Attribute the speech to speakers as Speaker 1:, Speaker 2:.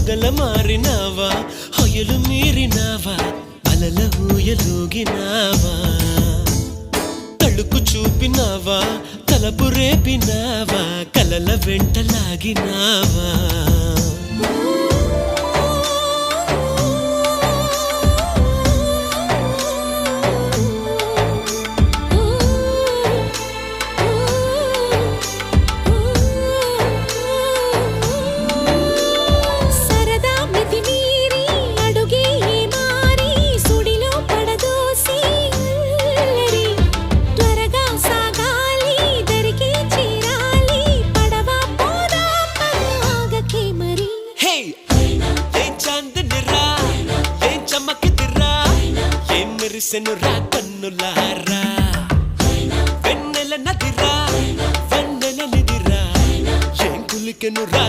Speaker 1: మొగల మారినావా హొయలు మీరినావా అలల ఊయలూగినావా తళుకు చూపినావా తలపు రేపినావా కలల వెంటలాగినావా మెరిసెనురా కన్నులారా వెన్నెల నదిరా వెన్నెల నిదిరా ఏం కులికెనురా